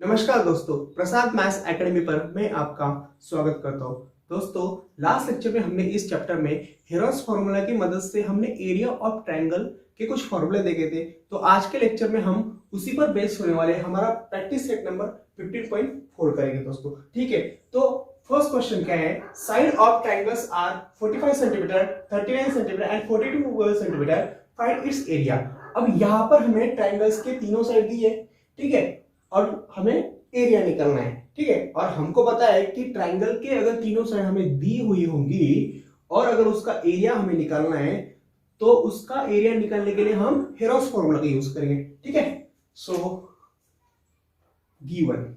नमस्कार दोस्तों, प्रसाद maths academy पर मैं आपका स्वागत करता हूं। दोस्तों, लास्ट लेक्चर में हमने इस चैप्टर में हेरोस फार्मूला की मदद से हमने एरिया ऑफ ट्रायंगल के कुछ फॉर्मूले देखे थे। तो आज के लेक्चर में हम उसी पर बेस्ड होने वाले हमारा प्रैक्टिस सेट नंबर 15.4 करेंगे दोस्तों। ठीक है, तो फर्स्ट क्वेश्चन क्या है? Side of triangles are 45 centimetre, 39 centimetre and 42 centimetre. Find its area. अब यहाँ पर हमें ट्रायंगल्स के तीनों साइड दी है, ठीक है, और हमें एरिया निकालना है। ठीक है, और हमको पता है कि ट्रायंगल के अगर तीनों साइड हमें दी हुई होंगी और अगर उसका एरिया हमें निकालना है तो उसका एरिया निकालने के लिए हम हेरोस फॉर्मूला का यूज करेंगे। ठीक है, सो गिवन,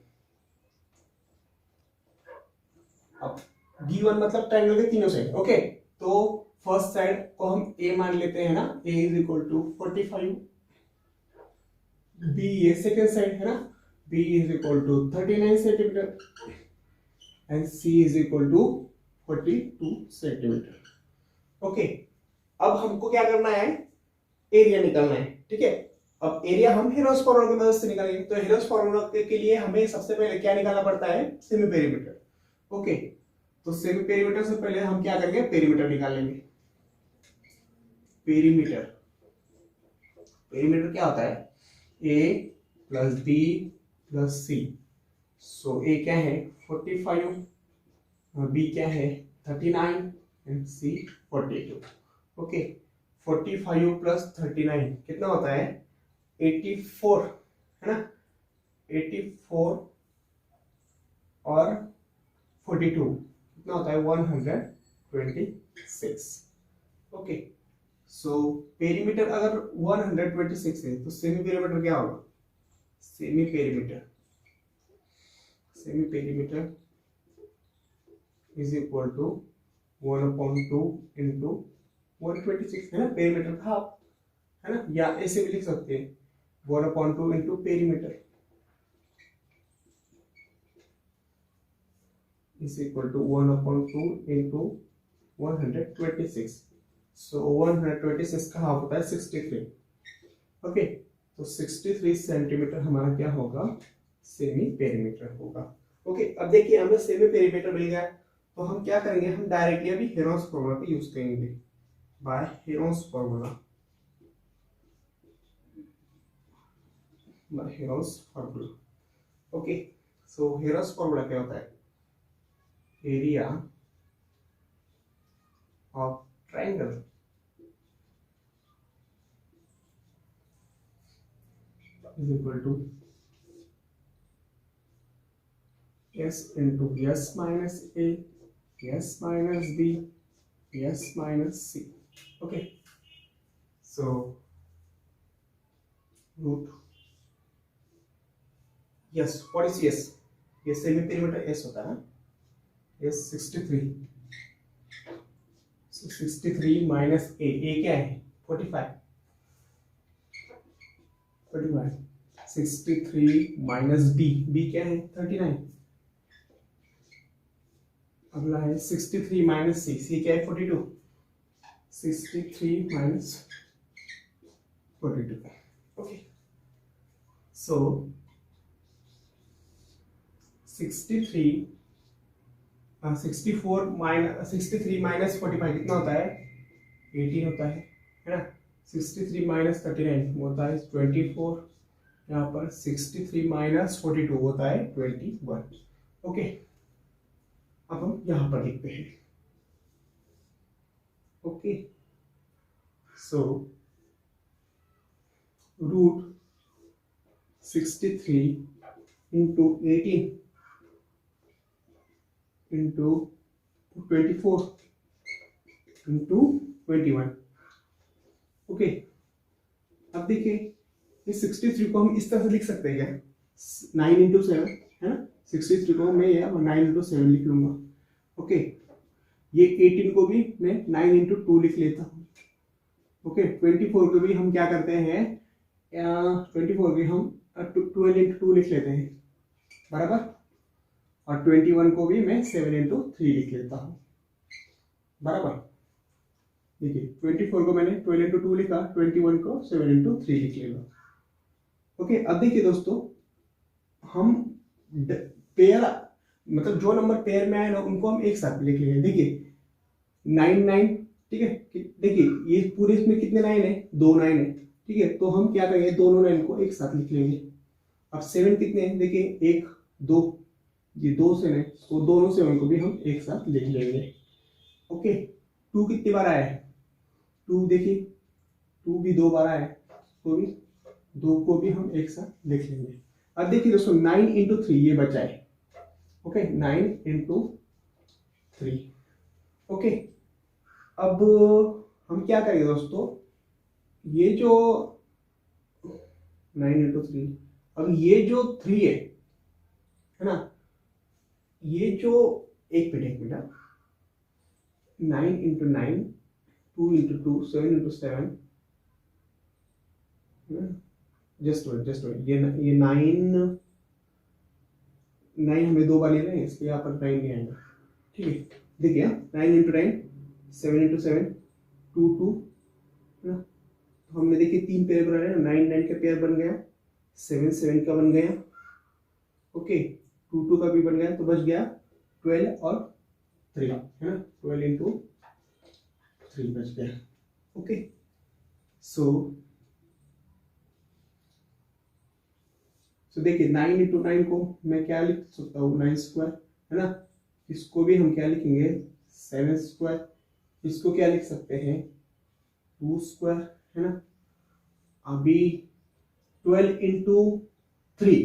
अब गिवन मतलब ट्रायंगल के तीनों साइड। ओके, तो फर्स्ट साइड को हम ए मान लेते हैं ना, a is equal to 45, B ये सेकेंड साइड है ना, b is equal to 39 centimetre and c is equal to 42 centimetre. Okay, अब हमको क्या करना है? एरिया निकालना है। ठीक है, अब एरिया हम हेरोस फार्मूला की मदद से निकालेंगे। तो हेरोस फार्मूला के लिए हमें सबसे पहले क्या निकालना पड़ता है? Semi perimeter. ओके, तो सेमी पेरीमीटर से पहले हम क्या करेंगे? पेरीमीटर निकाल लेंगे। पेरीमीटर, पेरीमीटर क्या होता है? a प्लस b प्लस सी। सो ए क्या है? 45, बी क्या है? 39 एंड सी 42। ओके, 45 प्लस 39 कितना होता है? 84 है ना, 84 और 42 कितना होता है? 126। ओके, सो पेरीमीटर अगर 126 है तो सेमी पेरीमीटर क्या होगा? Semi perimeter, semi perimeter is equal to 1/2 into 126 है ना, पेरीमीटर का हाफ है ना, या ऐसे भी लिख सकते हैं 1/2 into perimeter is equal to 1/2 into 126। So 126 का हाफ होता है 63। ओके, तो 63 सेंटीमीटर हमारा क्या होगा? सेमी पेरीमीटर होगा। ओके, अब देखिए हमें सेमी पेरीमीटर मिल गया, तो हम क्या करेंगे? हम डायरेक्टली अभी हेरोस फार्मूला का यूज करेंगे। By Heron's formula, by Heron's formula. Okay, so Heron's formula क्या होता है? Area of triangle is equal to s into s minus a, s minus b, s minus c. Okay, so root, yes, what is s? ये semi perimeter s होता है ना, s 63, so 63 minus a क्या है? 45, 63 minus b क्या है? 39। अगला है 63 माइनस c क्या है? 42, 63 माइनस 42। ओके, सो 64 माइनस 63 माइनस 45 कितना होता है? 18 होता है ना। 63 माइनस 39 होता है 24, यहाँ पर 63 माइनस 42 होता है 21। ओके, अब हम यहाँ पर लिखते हैं। Okay, so root 63 into 18 into 24 into 21। Okay, अब देखिए ये 63 को हम इस तरह से लिख सकते हैं क्या? 9 इंटू 7 है ना, 63 को मैं या 9 इंटू 7 लिख लूंगा। ओके, ये 18 को भी मैं 9 इंटू 2 लिख लेता हूँ। ओके, 24 को भी हम क्या करते हैं? 24 को हम 12 इंटू 2 लिख लेते हैं, बराबर। और 21 को भी मैं 7 इंटू 3 लिख लेता हूँ, बराबर। देखिए 24 को मैंने 12 इंटू 2 लिखा, 21 को 7 इंटू 3 लिख लेगा। ओके, अब देखिए दोस्तों, हम पेयर, मतलब जो नंबर पेयर में आए ना उनको हम एक साथ लिख लेंगे। देखिए 9 9, ठीक है, देखिए ये पूरे इसमें कितने 9 है, 2 9 है, ठीक है, तो हम क्या करेंगे दोनों 9 को एक साथ लिख लेंगे। अब 7 कितने हैं, देखिए 1 2, ये 2 7 है, तो दोनों 7 को भी हम एक साथ लिख लेंगे। ओके, 2 कितनी बार आया है, 2 देखिए 2 भी 2 बार आया है, तो भी 2 को भी हम एक साथ लिख लेंगे। अब देखिए दोस्तों 9 इंटू 3 ये बचा है। Okay 9 into 3। ओके, अब हम क्या करेंगे दोस्तों, ये जो 9 इंटू 3, अब ये जो 3 है ना, ये जो एक minute 9 into 9, 2 into 2, 7 into 7, just wait, ये 9 हमें 2 बार लेना है, इसलिए यहाँ पर 9 नहीं आएगा, ठीक है। देखिए 9 इंटू 9, 7 इंटू 7, 2 2 है ना, तो हमने देखिए 3 पेयर बना रहे हैं, 9 9 का पेयर बन गया, 7 7 का बन गया, ओके 2 2 का भी बन गया, तो बच गया 12 और 3 है ना, 12 इंटू 3 बच गया। ओके, सो देखिए 9 इंटू 9 को मैं क्या लिख सकता हूँ, 9 स्क्वायर है ना, इसको भी हम क्या लिखेंगे 7 स्क्वायर, इसको क्या लिख सकते हैं 2 स्क्वायर है ना। अभी 12 इंटू 3,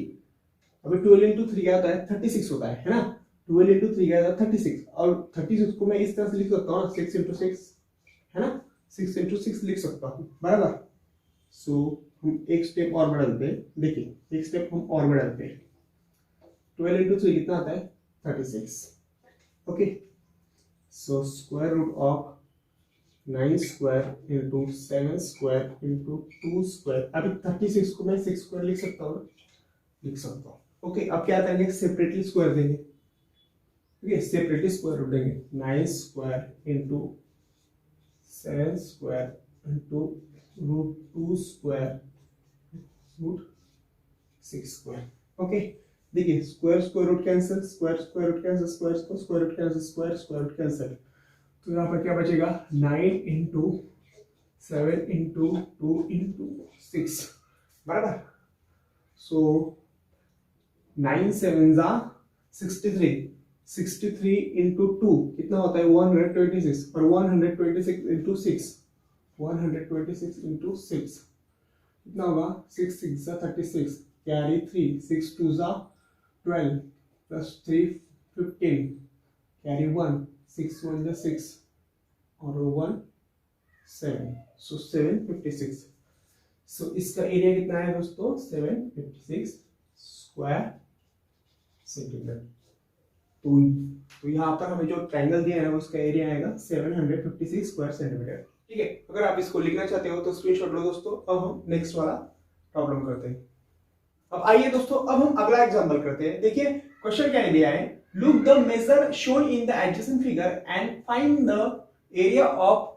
अभी 12 इंटू 3 क्या होता है 36 होता है ना, 12 इंटू 3 क्या होता है 36, और 36 को मैं इस तरह से लिख सकता हूँ 6 इंटू 6 है ना, 6 इंटू 6 लिख सकता हूँ बराबर। सो हम एक स्टेप और बढ़ाते हैं, देखिए एक स्टेप हम और बढ़ाते हैं, 12 इंटू 3 कितना आता है 36। Okay, so square root of 9 square into 7 square into 2 square, अभी 36 को मैं 6 स्क्वायर लिख सकता हूँ, लिख सकता हूँ। ओके, अब क्या करेंगे सेपरेटली स्क्वायर देंगे, ठीक है, सेपरेटली स्क्वायर रूट देंगे, 9 square into 7 square into root 2 square root 6 square. Okay, देखिए square square root cancel, square square root cancel, square square root cancel, square square root cancel, तो यहाँ पर क्या बचेगा 9 इंटू 7 इंटू 2 इंटू 6 बराबर। सो 9 7 जा 63, 63 into 2 कितना होता है 126, और 126 इंटू 6, 126 इंटू 6 कितना होगा 6 6 जा 36, कैरी 3, 6 2 जा 12 प्लस 3 15, कैरी 1, 6 1 जा 6 और 1 7, सो 756। सो इसका एरिया कितना है दोस्तों 756 स्क्वायर सेंटीमीटर। तो यहाँ पर हमें जो ट्रायंगल दिया है उसका एरिया आएगा 756 स्क्वायर सेंटीमीटर, ठीक है। अगर आप इसको लिखना चाहते हो तो स्क्रीनशॉट लो दोस्तों। अब हम नेक्स्ट वाला प्रॉब्लम करते हैं। अब आइए दोस्तों, अब हम अगला एग्जांपल करते हैं। देखिए क्वेश्चन क्या दिया है, look the measure shown in the adjacent figure and find the area of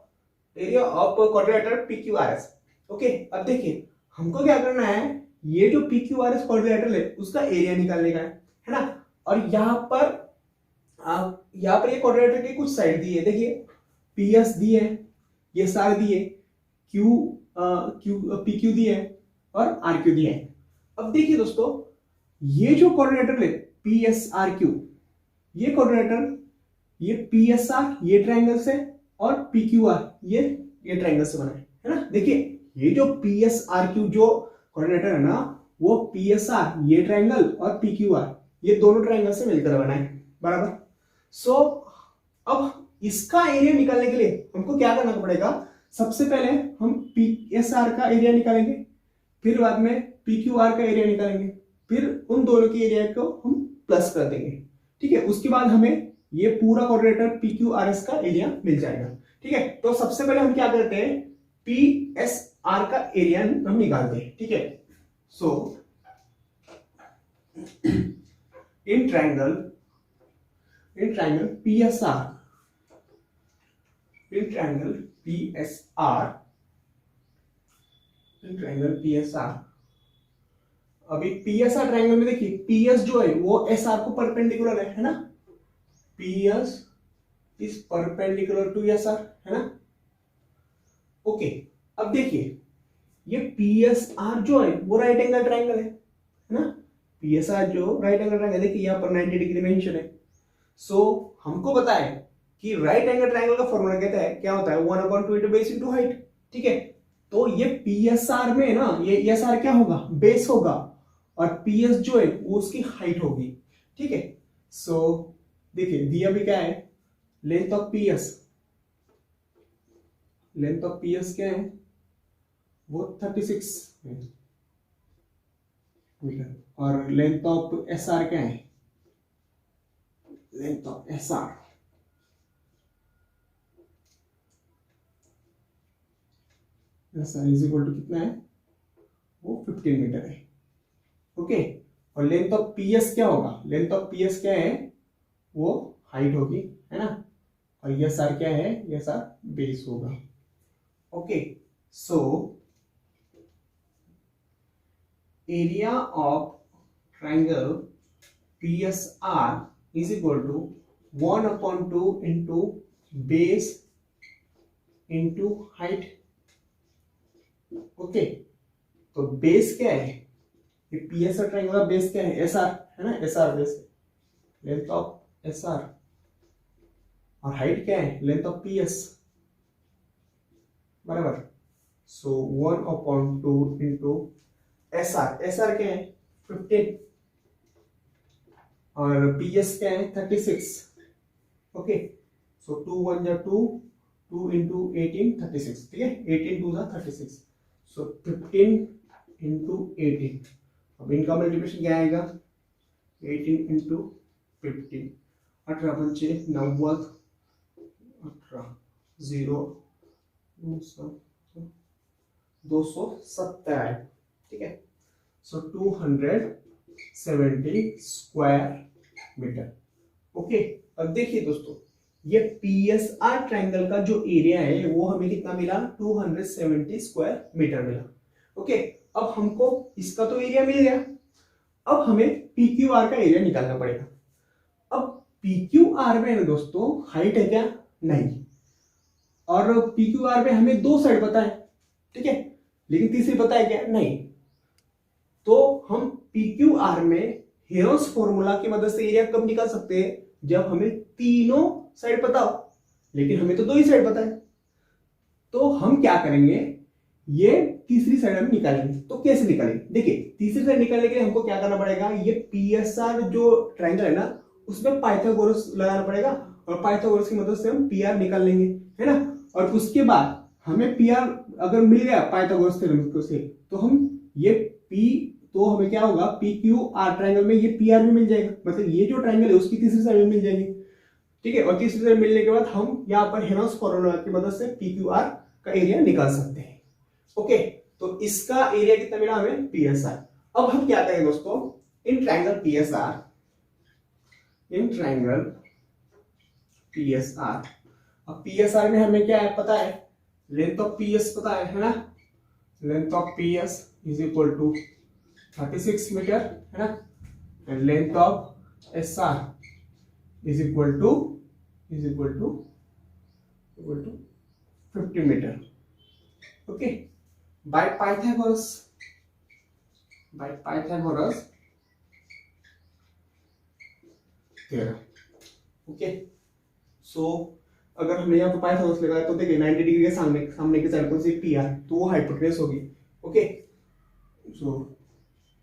quadrilateral PQRS। Okay, अब देखिए हमको क्या करना है, ये जो PQRS क्वाड्रिलेटरल है उसका एरिया निकालने का है ना, और यहाँ पर ये क्वाड्रिलेटरल की कुछ साइड दी है, देखिए PS दी है, ये सारे दिए, PQ दिए और RQ दिए है। अब देखिए दोस्तों ये जो क्वाड्रिलेटरल है PSRQ, ये क्वाड्रिलेटरल ये PSR ये ट्रायंगल से और PQR ये ट्रायंगल से बना है ना। देखिए ये जो PSRQ जो क्वाड्रिलेटरल है ना, वो PSR ये ट्रायंगल और PQR ये दोनों ट्रायंगल से मिलकर बना है बराबर। सो अब इसका एरिया निकालने के लिए हमको क्या करना पड़ेगा, सबसे पहले हम PSR का एरिया निकालेंगे, फिर बाद में PQR का एरिया निकालेंगे, फिर उन दोनों के एरिया को हम प्लस कर देंगे, ठीक है। उसके बाद हमें ये पूरा क्वाड्रिलेटरल PQRS का एरिया मिल जाएगा, ठीक है। तो सबसे पहले हम क्या करते हैं, PSR का एरिया हम निकालते हैं, ठीक है। So in triangle PSR, in triangle PSR अभी पीएसआर ट्रायंगल में देखिए पीएस जो है वो एसआर को परपेंडिकुलर है ना, PS is perpendicular to SR, है ना। ओके, अब देखिए ये पीएसआर जो है वो राइट एंगल ट्रायंगल है ना, पीएसआर जो राइट एंगल ट्रायंगल, देखिए यहाँ पर 90 डिग्री मेंशन है। सो हमको पता है कि राइट एंगल ट्रायंगल का फॉर्मूला कहता है क्या होता है 1/2 into बेस इंटू हाइट, ठीक है। तो ये पीएसआर में ना ये एसआर क्या होगा, बेस होगा, और पीएस जो है वो उसकी हाइट होगी, ठीक है। सो देखिए दिया भी क्या है, length of PS, length of PS क्या है वो 36 मीटर, और लेंथ ऑफ एसआर क्या है, length of SR is equal to कितना है, वो 15 मीटर है, ओके। और लेंथ ऑफ पीएस क्या होगा, लेंथ ऑफ पीएस क्या है वो हाइट होगी, है ना, और एस आर क्या है, एस आर बेस होगा, okay. So area of triangle PSR is equal to 1/2 into base into height, okay. तो बेस क्या है, ये पीएसआर ट्रायंगल का बेस क्या है, एसआर, है ना, SR base, length of SR, और हाइट क्या है, लेंथ ऑफ पीएस, बराबर। सो 1/2 इंटू एसआर, एसआर क्या है 15, और पीएस क्या है 36, ओके। सो 2 1 जा 2, 2 इंटू 18 36, ठीक है, 18 2 जा 36, सो 15 इंटू 18, अब इनका मल्टीप्लिकेशन क्या आएगा 18 इंटू 15, 18 पंचे 90, 18 0 270, ठीक है। सो 270 स्क्वायर मीटर, ओके। अब देखिए दोस्तों ये पीएसआर ट्रायंगल का जो एरिया है वो हमें कितना मिला, 270 स्क्वायर मीटर मिला, ओके। अब हमको इसका तो एरिया मिल गया, अब हमें पीक्यूआर का एरिया निकालना पड़ेगा। अब पीक्यूआर में ना दोस्तों हाइट है क्या, नहीं, और पीक्यूआर में हमें दो साइड पता है, ठीक है, लेकिन तीसरी पता है क्या, नहीं। तो हम पीक्यूआर में हेरोस फॉर्मूला की मदद से एरिया कब निकाल सकते हैं, जब हमें तीनों साइड पता हो, लेकिन हमें तो दो ही साइड पता है। तो हम क्या करेंगे, ये तीसरी साइड हम निकालेंगे। तो कैसे निकालेंगे, देखिए तीसरी साइड निकालने के लिए हमको क्या करना पड़ेगा, ये पीएसआर जो ट्रायंगल है ना उसमें पाइथागोरस लगाना पड़ेगा, और पाइथागोरस की मदद से हम पीआर निकाल लेंगे, है ना। और उसके बाद हमें पीआर अगर मिल गया पाइथागोरस थ्योरम से, तो हम ये पी, तो हमें क्या होगा पी क्यू आर ट्रायंगल में ये पी आर भी मिल जाएगा, मतलब ये जो ट्रायंगल है उसकी तीसरी साइड में मिल जाएगी, ठीक है। और तीसरी साइड मिलने के बाद हम यहाँ पर हेरोस फॉर्मूला की मदद से पी क्यू आर का एरिया निकाल सकते हैं, ओके। तो इसका एरिया कितना मिला हमें, पीएसआर। अब हम क्या करेंगे दोस्तों, in triangle PSR, in triangle PSR, अब पीएसआर में हमें क्या है पता है, लेंथ ऑफ पीएस पता है ना, length of PS is equal to 36 meter, है ना, and length of SR is equal to 50 meter, okay. By Pythagoras theorem, okay. So अगर हमने यहाँ पर पाइथागोरस लगाया तो देखिए 90 डिग्री के सामने की साइड कौन सी, पी आर, तो वो हाइपोटेनस होगी, okay. So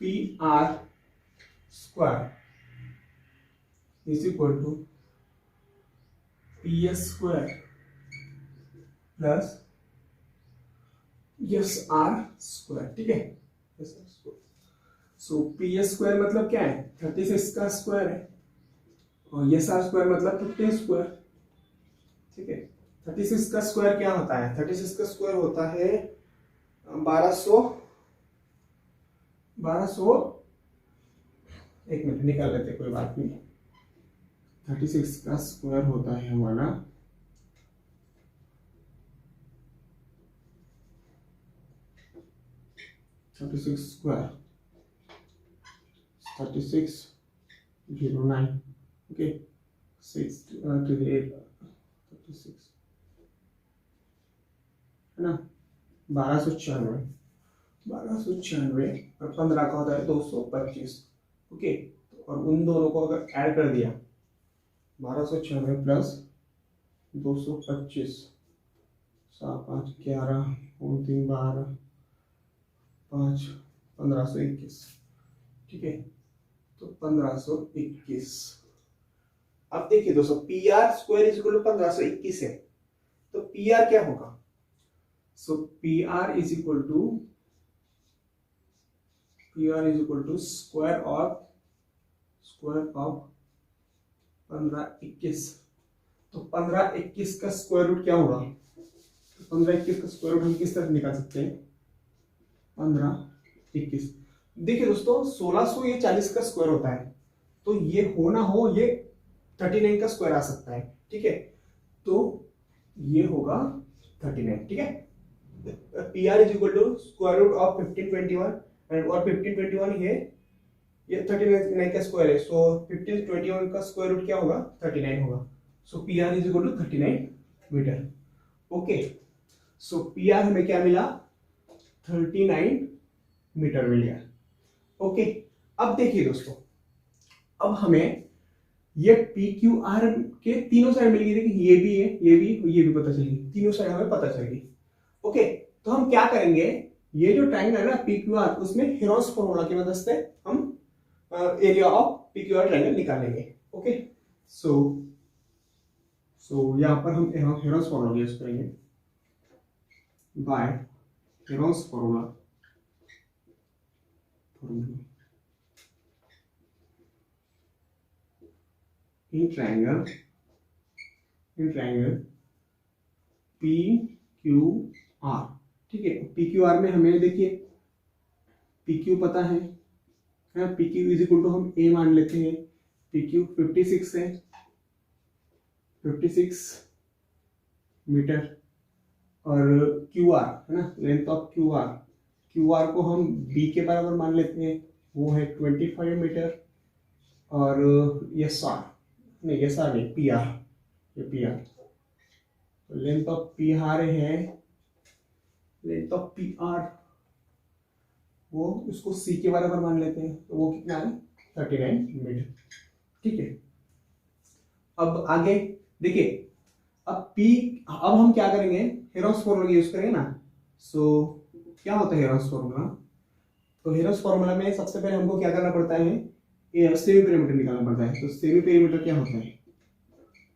P R square is equal to P S square plus S R square, ठीक है। सो पी एस स्क्वायर मतलब क्या है 36 का स्क्वायर है, और एस आर स्क्वायर मतलब 15 स्क्वायर, ठीक है। 36 का स्क्वायर क्या होता है, 36 का स्क्वायर होता है 1200 एक मिनट निकाल लेते कोई बात नहीं। 36 का स्क्वायर होता है हमारा 36 स्क्वायर 3609, ओके 6 to the 8 36 है ना, 1296 और 15 का होता है 225, ओके। और उन दोनों को अगर ऐड कर दिया 1296 प्लस 225, 7 5 11 और 3 12 5 1521, ठीक है, तो 1521। अब देखिए दोस्तों, P R square is equal to 1521 है, तो पी आर क्या होगा? So P R is equal to square of 1521। तो 1521 का स्क्वायर रूट क्या होगा? 1521 का स्क्वायर रूट हम किस तरह निकाल सकते हैं? 1521, देखिए दोस्तों 1600 ये 40 का स्क्वायर होता है, तो ये हो ना हो ये 39 का स्क्वायर आ सकता है, ठीक है, तो ये होगा 39, ठीक है। P R is equal to square root of 1521 and और 1521 ये 39 का स्क्वायर है, सो 1521 का स्क्वायर रूट क्या होगा? 39 होगा। So P R is equal to 39 meter, okay. So P R हमें क्या मिला? 39 मीटर मिल गया, ओके। अब देखिए दोस्तों, अब हमें ये पी क्यू आर के तीनों साइड मिल गई, देखिए ये भी है, ये भी पता चली, तीनों साइड हमें पता चल गई, ओके। तो हम क्या करेंगे, ये जो ट्रायंगल है ना पी क्यू आर, उसमें हेरोंस फॉर्मूला की मदद से हम area of P Q R triangle निकालेंगे, ओके। सो यहां पर हम हेरोंस फॉर्मूला यूज करेंगे, by Heron's formula in triangle PQR, ठीक है। PQR में हमें देखिए PQ पता है, PQ इज इक्वल टू हम A मान लेते हैं, PQ 56 है, 56 मीटर, और QR है ना, लेंथ ऑफ QR को हम B के बराबर मान लेते हैं, वो है 25 मीटर, और SR नहीं PR, ये PR, तो लेंथ ऑफ PR वो उसको C के बराबर मान लेते हैं, तो वो कितना है? 39 मीटर, ठीक है। अब आगे देखिए, अब हम क्या करेंगे? हेरोंस फॉर्मूला यूज करेंगे ना। सो क्या होता है हेरोंस फॉर्मूला? तो हेरोंस फॉर्मूला में सबसे पहले हमको क्या करना पड़ता है? ये सेमी पेरीमीटर निकालना पड़ता है। तो सेमी पेरीमीटर क्या होता है?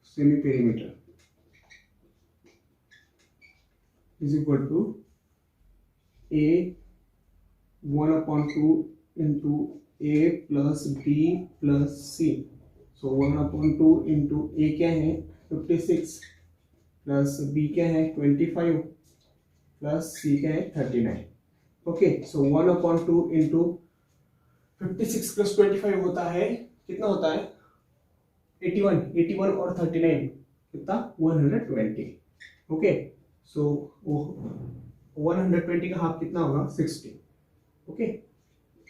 Semi perimeter is equal to A1/2 into A plus B plus C। So 1/2 into A क्या है? 56 प्लस B क्या है? 25 प्लस C क्या है? 39, ओके। सो 1/2 इंटू 56 प्लस 25 होता है, कितना होता है? 81 और 39 कितना? 120, ओके। सो 120 का हाफ कितना होगा? 60, ओके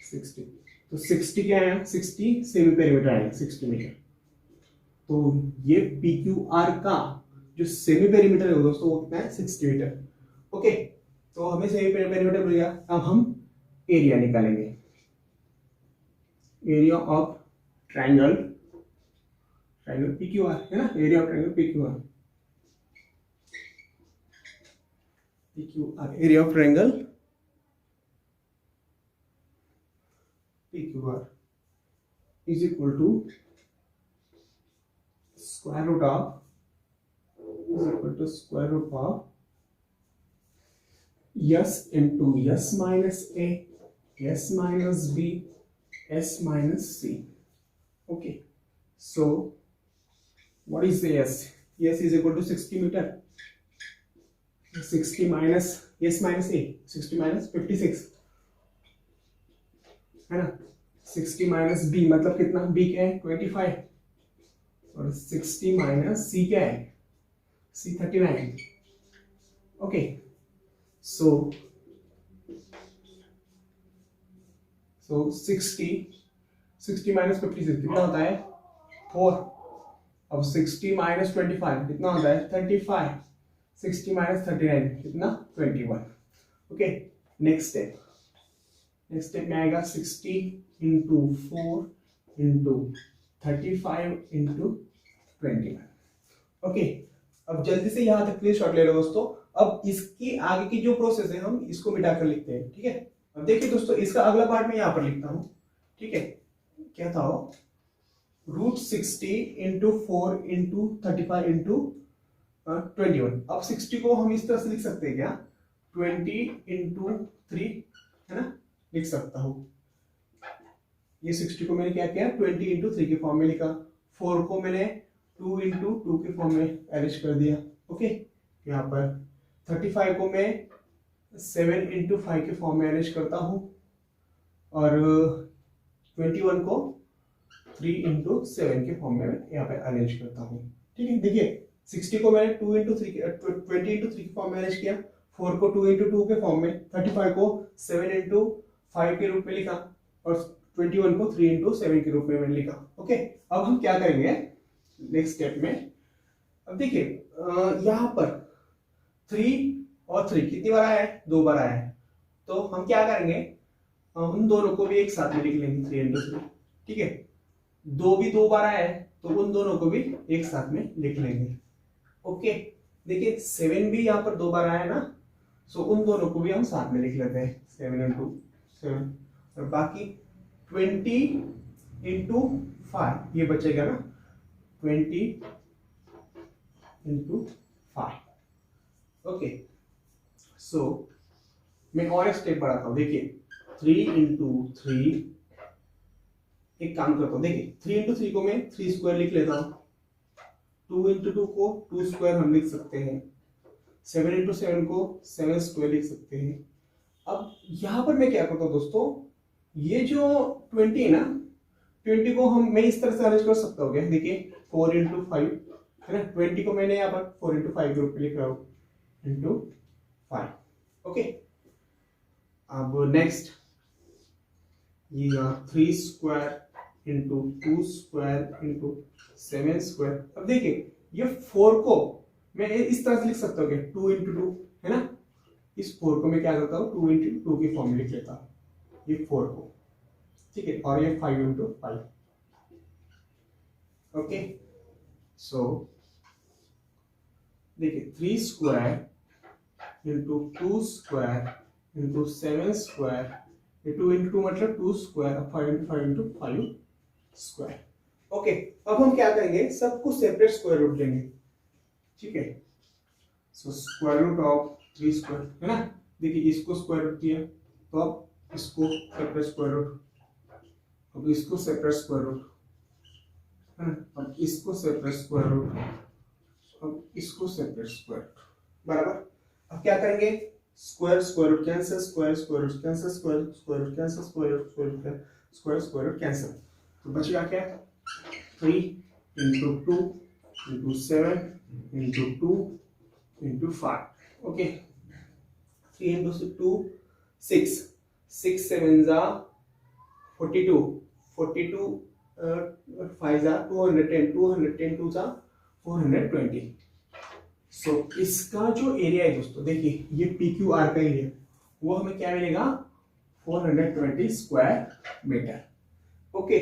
60। तो 60 क्या है? 60 सेमी पेरीमीटर आएगा, 60 मीटर। तो ये PQR का जो सेमी पेरीमीटर है दोस्तों वो कितना है? 60 मीटर, ओके। तो हमें सेमी पेरीमीटर मिल गया। अब हम एरिया निकालेंगे, एरिया ऑफ ट्रायंगल PQR है ना, area of triangle PQR, area of triangle PQR is equal to square root of S into S minus A, S minus B, S minus C, okay. So what is the S? S is equal to 60 meter, 60 minus S minus A, 60 minus 56 है ना, 60 minus B मतलब कितना? B क्या है? 25, और 60 minus C क्या है? C 39, okay. सो 60 60 minus 56 कितना होता है 4। अब 60 माइनस 25 कितना होता है 35। 60 माइनस 39 कितना 21। ओके, नेक्स्ट स्टेप में आएगा 60 इंटू 4 इंटू 35 इंटू 21। ओके, अब जल्दी से यहां तक क्लियर शॉट ले लो दोस्तों। अब इसकी आगे की जो प्रोसेस है हम इसको मिटा कर लिखते हैं, ठीक है। अब देखिए दोस्तों, इसका अगला पार्ट मैं यहां पर लिखता हूं, ठीक है। क्या था वो, √60 इंटू 4 इंटू 35 इंटू 21। अब 60 को हम इस तरह से लिख सकते हैं क्या, 20 इंटू 3, है ना, लिख सकता हूं। ये 60 को मैंने क्या किया 20 इंटू 3 के फॉर्म में लिखा, 4 को मैंने 2 इंटू 2 के फॉर्म में अरेंज कर दिया। ओके, यहाँ पर 35 को मैं 7 इंटू 5 के फॉर्म में अरेंज करता हूँ, और 21 को 3 इंटू 7 के फॉर्म में यहाँ पे अरेंज करता हूँ, ठीक है। देखिए 60 को मैंने 2 इंटू 3 20 इंटू 3 के फॉर्म में अरेंज किया, 4 को 2 इंटू 2 के फॉर्म में, 35 को 7 इंटू 5 के रूप में लिखा, और 21 को 3 इंटू 7 के रूप में मैंने लिखा। ओके, अब हम क्या करेंगे नेक्स्ट स्टेप में। अब देखिए यहाँ पर 3 और 3 कितनी बार आया है, 2 बार आया है। तो हम क्या करेंगे, उन दोनों को भी एक साथ में लिख लेंगे 3 इंटू 3, ठीक है। 2 भी 2 बार आया है तो उन दोनों को भी एक साथ में लिख लेंगे। ओके, देखिए 7 भी यहाँ पर 2 बार आया है ना, सो उन दोनों को भी हम साथ में लिख लेते हैं 7 इंटू 7, और बाकी 20 इंटू 5 ये बचेगा ना, 20 इंटू 5। ओके, सो मैं और एक स्टेप बढ़ाता हूं। देखिए 3 इंटू 3, एक काम करता हूं, देखिए 3 इंटू 3 को मैं 3 स्क्वायर लिख लेता हूं, 2 इंटू 2 को 2 स्क्वायर हम लिख सकते हैं, 7 इंटू 7 को 7 स्क्वायर लिख सकते हैं। अब यहां पर मैं क्या करता हूं दोस्तों, ये जो 20 है ना, 20 को हम मैं इस तरह से अरेंज कर सकता हूँ क्या, देखिए 4 इंटू 5 है ना, 20 को मैंने यहाँ पर 4 इंटू 5 के रूप में लिख रहा हूँ, इंटू 5। ओके, अब नेक्स्ट ये 3 square into 2 square into 7 square. अब देखिए ये 4 को मैं इस तरह से लिख सकता हूँ क्या, 2 इंटू 2 है ना, इस 4 को मैं क्या करता हूँ 2 इंटू 2 के फॉर्म में लिख लेता हूँ, ये 4 को, ठीक है, और ये 5 इंटू 5। ओके, सो देखिए 3 square into 2 square into 7 square, ये 2 इंटू 2 मतलब 2 square, 5 into 5 into 5 square. Okay, अब हम क्या करेंगे, सबको सेपरेट स्क्वायर रूट लेंगे, ठीक है। So square root of 3 square है ना, देखिए इसको स्क्वायर रूट किया तो अब इसको सेपरेट स्क्वायर रूट, अब इसको सेपरेट स्क्वायर रूट है ना, अब इसको सेपरेट स्क्वायर रूट, अब इसको सेपरेट स्क्वायर रूट, बराबर। अब क्या करेंगे, square square root cancel, square square root cancel, square square root cancel, square root square root, square square root cancel, तो बचेगा क्या 3 into 2 into 7 into 2 into 5। Okay, 3 into 2 6, 6 7 जा 42, 42 5 जा 210, 210 2 जा 420। सो इसका जो एरिया है दोस्तों, देखिए ये PQR का एरिया, वो हमें क्या मिलेगा 420 स्क्वायर मीटर। ओके,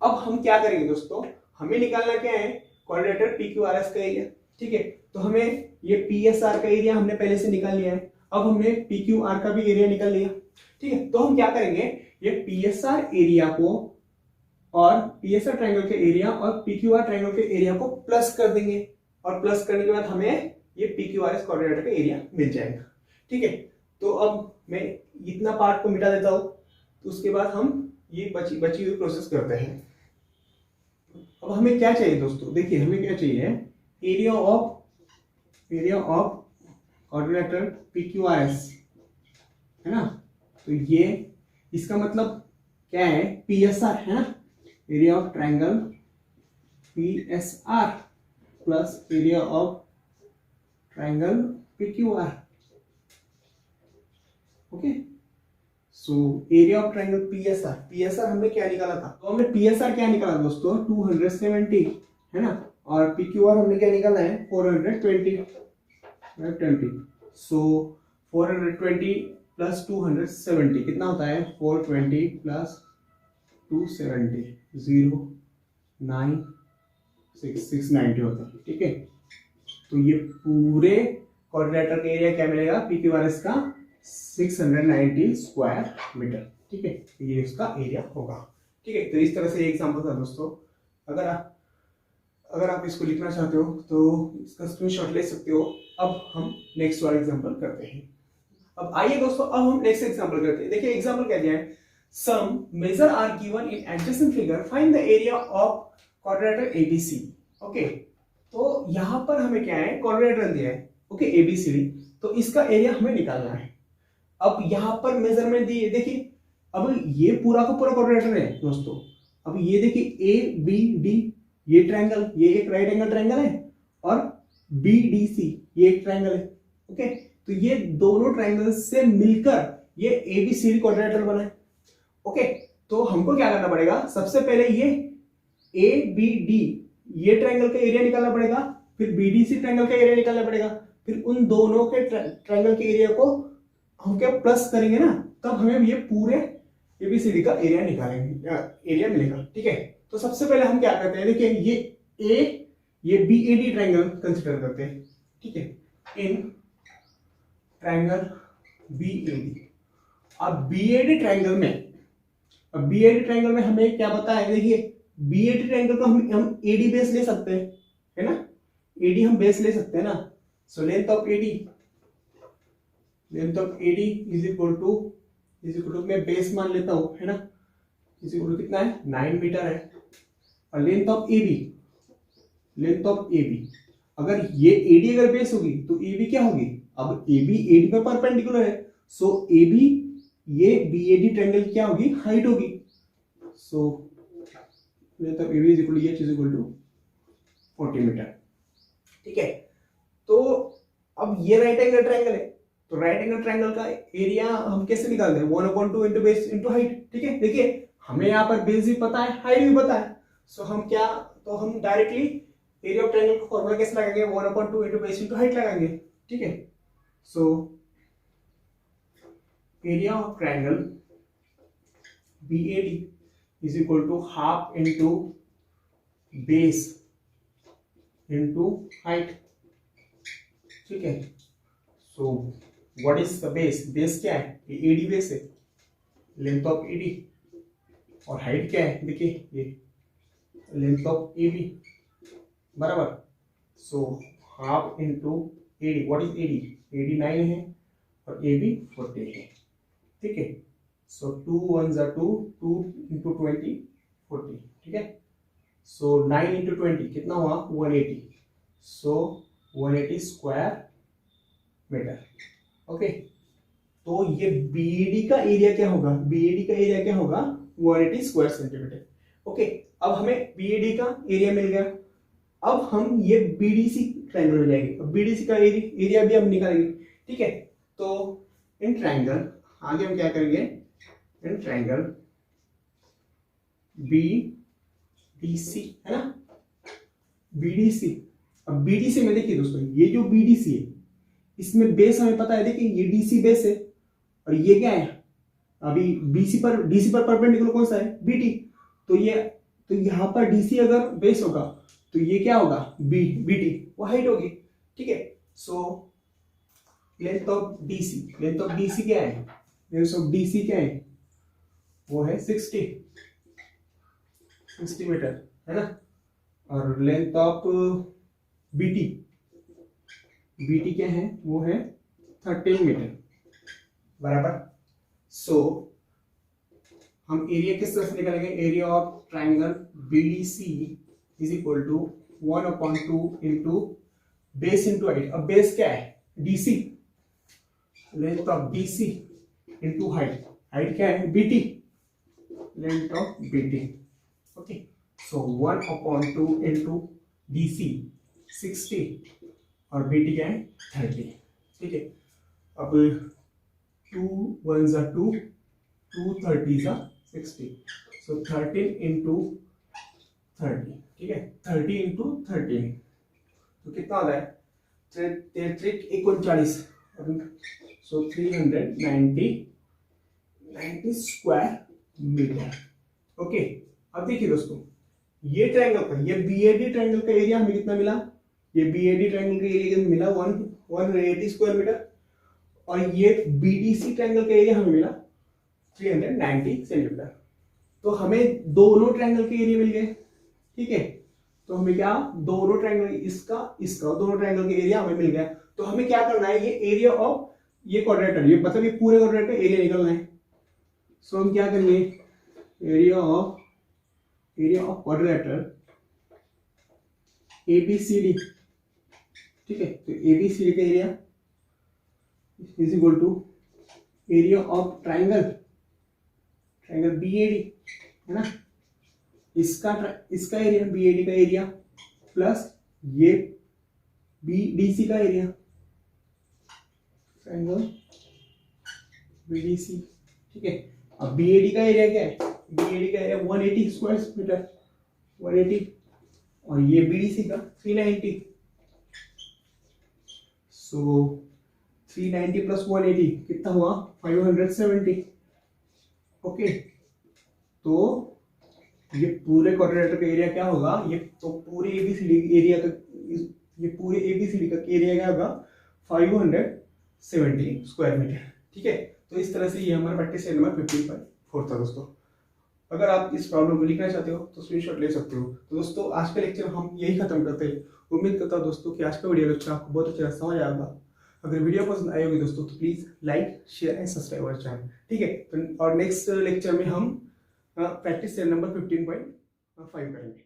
अब हम क्या करेंगे दोस्तों, हमें निकालना क्या है क्वाड्रेटर PQRS का एरिया, ठीक है। तो हमें ये PSR का एरिया हमने पहले से निकाल लिया है, अब हमने PQR का भी एरिया निकाल लिया, ठीक है। तो हम क्या करेंगे, ये PSR एरिया को और PSR ट्रायंगल के एरिया और PQR ट्रायंगल के एरिया को प्लस कर देंगे, और प्लस करने के बाद हमें ये PQRS क्वाड्रेटर का एरिया मिल जाएगा, ठीक है। तो अब मैं इतना पार्ट को मिटा देता हूं, तो उसके बाद हम ये बची हुई प्रोसेस करते हैं। अब हमें क्या चाहिए दोस्तों, देखिए हमें क्या चाहिए, एरिया ऑफ क्वाड्रिलेटरल PQRS है ना, तो ये इसका मतलब क्या है PSR है ना, area of triangle PSR plus area of triangle PQR। Okay, so area of triangle PSR, PSR हमने क्या निकाला था, तो हमने पीएसआर क्या निकाला दोस्तों 270 है ना, और पीक्यूआर हमने क्या निकाला है 420 सो 420 प्लस 270 कितना होता है 420 प्लस 270 096 होता है। ठीक है, तो ये पूरे क्वाड्रिलेटरल का एरिया क्या मिलेगा पीक्यूआरएस का 690 स्क्वायर मीटर। ठीक है, ये उसका एरिया होगा। ठीक है, तो इस तरह से एग्जांपल था दोस्तों। अगर आप इसको लिखना चाहते हो तो इसका स्क्रीनशॉट ले सकते हो। अब हम नेक्स्ट वाला एग्जांपल करते हैं। अब आइए दोस्तों, अब हम नेक्स्ट एग्जांपल करते हैं। देखिए एग्जांपल क्या दिया है, some measure are given in adjacent figure, find the area of quadrilateral ABC. Okay, तो यहां पर हमें क्या है क्वाड्रिलेटरल दिया है, ओके एबीसीडी, तो इसका एरिया हमें निकालना है। अब यहां पर मेजरमेंट दी है, देखिए अब ये पूरा का पूरा क्वाड्रिलेटरल है दोस्तों। अब ये देखिए ए बी डी ये ट्रायंगल, ये एक राइट एंगल ट्रायंगल है, और बी डी सी ये एक ट्रायंगल है। ओके, तो ये दोनों ट्रायंगल से मिलकर ये एबीसीडी क्वाड्रिलेटरल बना है। ओके, तो हमको क्या करना पड़ेगा, सबसे पहले ये ए बी डी ये ट्रायंगल का एरिया निकालना पड़ेगा, फिर बीडीसी ट्रायंगल का एरिया निकालना पड़ेगा, फिर उन दोनों के ट्रायंगल के एरिया को हम क्या प्लस करेंगे ना, तब हमें ये पूरे एबीसीडी का एरिया निकालेंगे, एरिया मिलेगा। ठीक है, तो सबसे पहले हम क्या करते हैं, देखिए ये बीएडी ट्रायंगल कंसीडर करते हैं। ठीक है, इन ट्रायंगल बीएडी। अब बीएडी ट्रायंगल में हमें क्या पता है, देखिए बीएडी ट्रायंगल को हम एडी बेस ले सकते हैं, है ना, एडी हम बेस ले सकते हैं ना। So length of AD is equal to मैं बेस मान लेता हूं, है ना, इज इक्वल टू कितना है 9 मीटर है। और लेंथ ऑफ एबी अगर ये एडी अगर बेस होगी तो एबी क्या होगी, अब एबी एडी पे परपेंडिकुलर है, सो एबी ये बीएडी ट्रायंगल क्या होगी हाइट होगी। So length of AB is equal to 40 metre. ठीक है, तो अब ये राइट एंगल ट्रायंगल है, तो राइट एंगल ट्रायंगल का एरिया हम कैसे निकालते हैं 1/2 इंटू बेस इंटू हाइट। ठीक है, देखिए हमें यहाँ पर बेस भी पता है हाइट भी पता है, सो हम डायरेक्टली एरिया ऑफ ट्रायंगल का फॉर्मूला कैसे लगाएंगे 1/2 इंटू बेस इंटू हाइट लगाएंगे। ठीक है, so area of triangle BAD is equal to half into base into height. ठीक है, so what is the base, base क्या है, ये एडी बेस है, लेंथ ऑफ एडी, और हाइट क्या है, देखिए ये लेंथ ऑफ एबी बराबर। So half into AD, what is AD 9 है और एबी 40 है। ठीक है, सो 2 1 जा 2 2 इंटू 20 40। ठीक है, सो 9 इंटू 20 कितना हुआ 180, सो 180 स्क्वायर मीटर। ओके, तो ये बीडी का एरिया क्या होगा, 180 स्क्वायर सेंटीमीटर। ओके, अब हमें बीएडी का एरिया मिल गया। अब हम ये बीडीसी ट्रायंगल में जाएंगे, अब बीडीसी का एरिया भी हम निकालेंगे। ठीक है, तो इन ट्रायंगल आगे हम क्या करेंगे, इन ट्रायंगल बीडीसी है ना, बीडीसी। अब बीडीसी में देखिए दोस्तों, ये जो बीडीसी है इसमें बेस हमें पता है, देखिए ये डीसी बेस है, और ये क्या है अभी डीसी पर परपेंडिकुलर कौन सा है बीटी, तो यहाँ पर डीसी अगर बेस होगा तो ये क्या होगा बीटी, वो हाइट होगी। ठीक है, सो लेंथ ऑफ डीसी क्या है, लेंथ ऑफ डीसी क्या है, वो है 60 मीटर है ना, और लेंथ ऑफ बीटी क्या है, वो है 13 मीटर बराबर। सो हम एरिया किस तरह से निकालेंगे, area of triangle BDC is equal to 1/2 into base into height. अब बेस क्या है DC, length of DC into height क्या है BT, length of BT। Okay, so 1/2 into DC 60 और BT क्या है 30। ठीक है, अब 2 1 जा 2 2 30 सा 60, सो 13 इंटू 30, ठीक है, 30 इंटू 13 तो कितना होता है 39, सो 390 स्क्वायर मीटर। ओके, अब देखिए दोस्तों, ये ट्रायंगल का, ये बीएडी ट्रायंगल का एरिया हमें कितना मिला, ये बीएडी ट्रायंगल का एरिया मिला 180 स्क्वायर मीटर, और ये बीडीसी ट्रायंगल का एरिया हमें मिला 390 सेंटीमीटर। तो हमें दोनों ट्रायंगल के एरिया मिल गए, ठीक है, तो हमें क्या, दोनों ट्रायंगल, इसका दोनों ट्रायंगल के एरिया हमें मिल गया। तो हमें क्या करना है, ये एरिया ऑफ ये क्वाड्रेटर, ये मतलब ये पूरे क्वाड्रेटर का एरिया निकलना है। सो हम क्या करेंगे, एरिया ऑफ क्वाड्रेटर एबीसीडी, ठीक है, तो एबीसीडी का area is equal to area of triangle BAD, है ना, इसका एरिया, बीएडी का एरिया प्लस ये बीडीसी का एरिया, ट्रायंगल बीडीसी, ठीक है। अब बीएडी का एरिया क्या है, बीएडी का एरिया 180 स्क्वायर मीटर, 180, और ये बीडीसी का 390, सो 390 प्लस 180 कितना हुआ 570। ओके, तो ये पूरे क्वाड्रेटर का एरिया क्या होगा, ये तो पूरे एबीसीडी एरिया का, ये पूरे एबीसीडी का एरिया क्या होगा 570 स्क्वायर मीटर, ठीक है। तो इस तरह से ये हमारा प्रैक्टिस सेट नंबर 15.4 था दोस्तों। अगर आप इस प्रॉब्लम को लिखना चाहते हो तो स्क्रीनशॉट ले सकते हो। तो दोस्तों आज का लेक्चर हम यही खत्म करते हैं। उम्मीद करता हूँ दोस्तों कि आज का वीडियो लेक्चर आपको बहुत अच्छा समझ आया होगा। अगर वीडियो पसंद आई होगी दोस्तों तो please like, share and subscribe our channel, ठीक है। और नेक्स्ट लेक्चर में हम प्रैक्टिस सेट नंबर 15.5 करेंगे।